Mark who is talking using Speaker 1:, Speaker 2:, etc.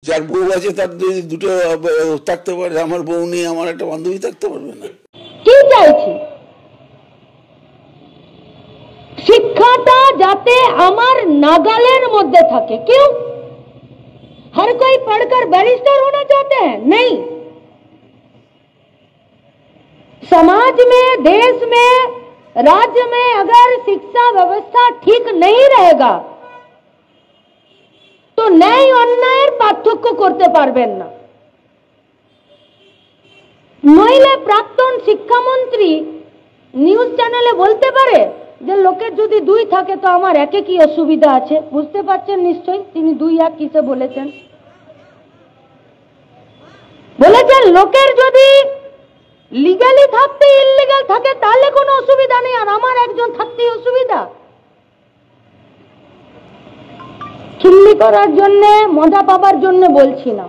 Speaker 1: যার বউ আছে তার যদি দুটো থাকতে পারে, আমার বউ নিয়ে আমার একটা বান্ধবী থাকতে পারবে না?
Speaker 2: কি চাইছি? শিক্ষাটা যাতে আমার নাগালের মধ্যে থাকে। क्यों? हर कोई पढ़कर बैरिस्टर होना चाहते हैं? नहीं। समाज में, देश में, राज्य में अगर शिक्षा व्यवस्था ठीक नहीं रहेगा तो न्याय अन्यायेर पार्थक्य करते पारबेन ना। नইলে প্রাক্তন শিক্ষামন্ত্রী নিউজ চ্যানেলে বলতে পারে যে লোকের যদি দুই থাকে তো আমার একে কি অসুবিধা আছে? বুঝতে পারছেন নিশ্চয়ই তিনি দুই এক কিসে বলেছেন। বলেছেন লোকের যদি লিগ্যালি থাকতে ইললিগ্যাল থাকে তাহলে কোনো অসুবিধা নেই, আর আমার একজন থাকতে অসুবিধা। খিল্লি করার জন্য, মজা পাবার জন্য বলছি না।